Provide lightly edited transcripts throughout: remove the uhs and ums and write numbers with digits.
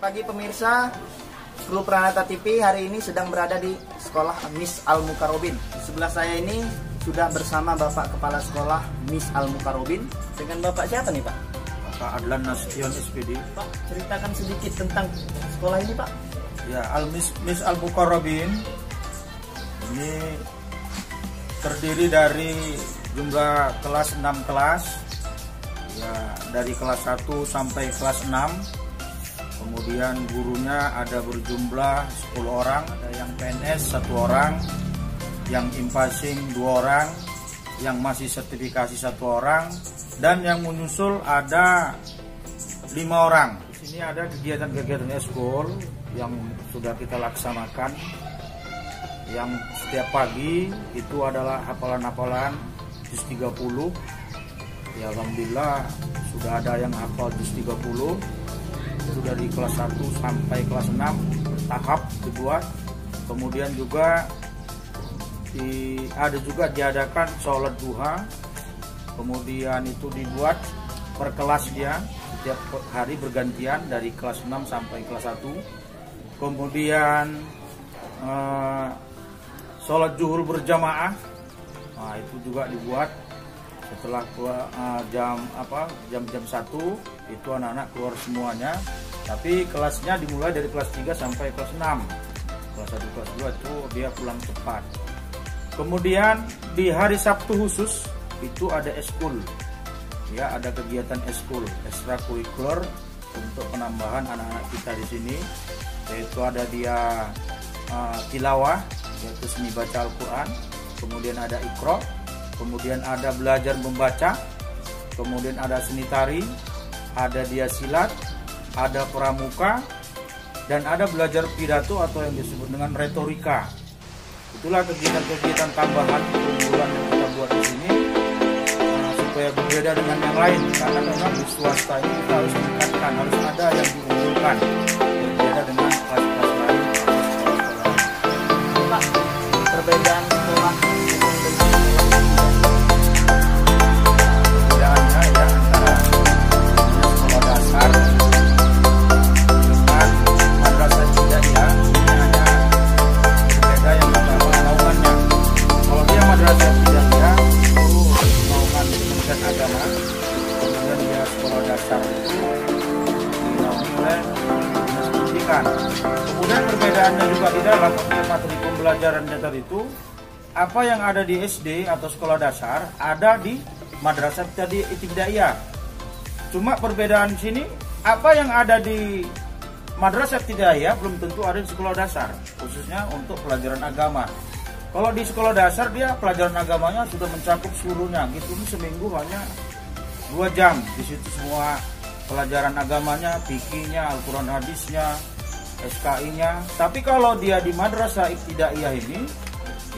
pagi pemirsa, kru Pranata TV hari ini sedang berada di sekolah Miss Al Mukarrobin. Sebelah saya ini sudah bersama Bapak Kepala Sekolah Miss Al Mukarrobin. Dengan Bapak siapa nih Pak? Pak Adlan Nasution SPD. Pak, ceritakan sedikit tentang sekolah ini Pak. Ya, Miss Al Mukarrobin ini terdiri dari jumlah kelas 6 kelas. Ya, dari kelas 1 sampai kelas 6. Kemudian gurunya ada berjumlah 10 orang, ada yang PNS 1 orang, yang impasing 2 orang, yang masih sertifikasi 1 orang, dan yang menyusul ada 5 orang. Di sini ada kegiatan-kegiatan eskul yang sudah kita laksanakan. Yang setiap pagi itu adalah hafalan-hafalan juz 30. Ya, alhamdulillah sudah ada yang hafal juz 30. Itu dari kelas 1 sampai kelas 6 tahap dibuat. Kemudian juga ada juga diadakan sholat duha. Kemudian itu dibuat per kelas dia, setiap hari bergantian dari kelas 6 sampai kelas 1. Kemudian sholat zuhur berjamaah, nah itu juga dibuat setelah jam 1 itu anak-anak keluar semuanya, tapi kelasnya dimulai dari kelas 3 sampai kelas 6. Kelas 1 kelas 2 itu dia pulang cepat. Kemudian di hari Sabtu khusus itu ada eskul, ya, ada kegiatan eskul ekstrakurikuler untuk penambahan anak-anak kita di sini, yaitu ada dia tilawah, yaitu seni baca Al-Quran, kemudian ada ikro, kemudian ada belajar membaca, kemudian ada seni tari, ada dia silat, ada pramuka, dan ada belajar pidato atau yang disebut dengan retorika. Itulah kegiatan-kegiatan tambahan keunggulan yang kita buat di sini supaya berbeda dengan yang lain, karena memang di swasta ini kita harus meningkatkan, harus ada yang diunggulkan berbeda dengan kelas-kelas lain. Pak, perbedaan sekolah Kemudian perbedaannya juga di dalam materi pembelajaran dasar itu, apa yang ada di SD atau sekolah dasar ada di madrasah ibtidaiyah. Cuma perbedaan sini, apa yang ada di madrasah ibtidaiyah belum tentu ada di sekolah dasar, khususnya untuk pelajaran agama. Kalau di sekolah dasar dia pelajaran agamanya sudah mencakup seluruhnya, gitu, seminggu hanya 2 jam di situ semua pelajaran agamanya, fikihnya, Al-Quran hadisnya, SKI-nya. Tapi kalau dia di madrasah ibtidaiyah ini,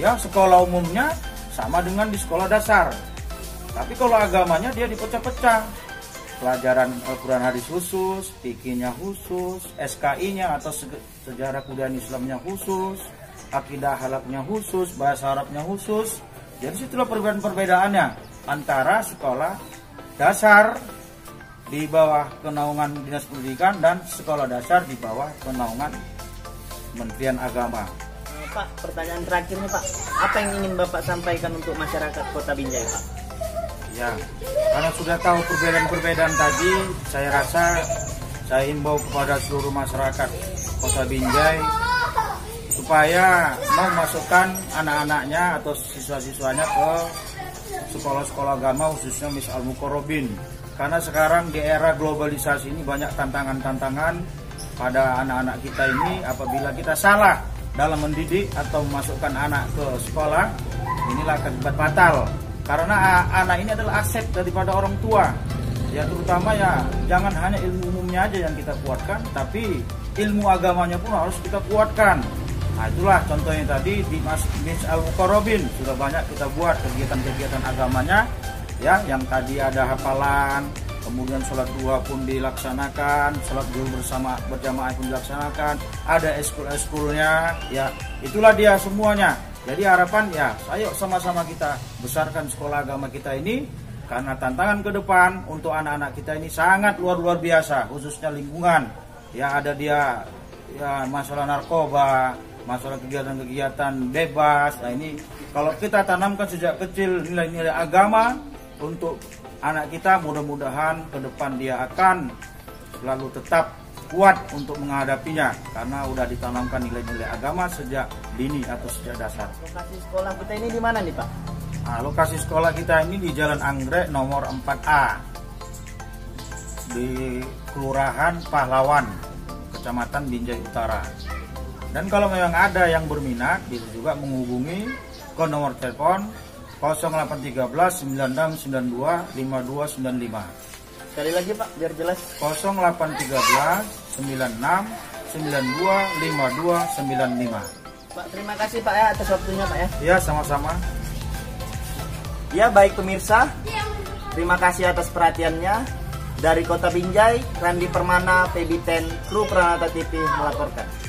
ya sekolah umumnya sama dengan di sekolah dasar. Tapi kalau agamanya dia dipecah-pecah. Pelajaran Al-Quran hadis khusus, fikihnya khusus, SKI-nya atau sejarah kebudayaan Islamnya khusus, akidah halaknya khusus, bahasa Arabnya khusus. Jadi situlah perbedaan-perbedaannya antara sekolah dasar di bawah kenaungan Dinas Pendidikan dan sekolah dasar di bawah kenaungan Kementerian Agama. Pak, pertanyaan terakhir nih Pak, apa yang ingin Bapak sampaikan untuk masyarakat Kota Binjai Pak? Ya, karena sudah tahu perbedaan-perbedaan tadi, saya rasa saya himbau kepada seluruh masyarakat Kota Binjai supaya memasukkan anak-anaknya atau siswa-siswanya ke sekolah-sekolah agama, khususnya Miss Al Mukarrobin. Karena sekarang di era globalisasi ini banyak tantangan-tantangan pada anak-anak kita ini. Apabila kita salah dalam mendidik atau memasukkan anak ke sekolah, inilah akibat fatal. Karena anak ini adalah aset daripada orang tua. Ya, terutama ya jangan hanya ilmu umumnya aja yang kita kuatkan, tapi ilmu agamanya pun harus kita kuatkan. Nah, itulah contohnya tadi di Miss Al Mukarrobin sudah banyak kita buat kegiatan-kegiatan agamanya. Ya, yang tadi ada hafalan, kemudian sholat duha pun dilaksanakan, sholat zuhur berjamaah pun dilaksanakan, ada eskul-eskulnya, ya itulah dia semuanya. Jadi harapan ya, ayo sama-sama kita besarkan sekolah agama kita ini, karena tantangan ke depan untuk anak-anak kita ini sangat luar biasa, khususnya lingkungan. ya ada dia ya masalah narkoba, masalah kegiatan-kegiatan bebas. Nah ini kalau kita tanamkan sejak kecil nilai-nilai agama untuk anak kita, mudah-mudahan ke depan dia akan selalu tetap kuat untuk menghadapinya karena udah ditanamkan nilai-nilai agama sejak dini atau sejak dasar. Lokasi sekolah kita ini di mana nih Pak? Nah, lokasi sekolah kita ini di Jalan Anggrek nomor 4A di Kelurahan Pahlawan, Kecamatan Binjai Utara. Dan kalau memang ada yang berminat bisa juga menghubungi ke nomor telepon 0813 9692 5295. Sekali lagi Pak, biar jelas. 0813 96 92 5295. Pak, terima kasih Pak ya atas waktunya Pak ya. Ya, sama-sama. Ya, baik pemirsa. Terima kasih atas perhatiannya. Dari Kota Binjai, Randi Permana, PB10, Kru Pranata TV melaporkan.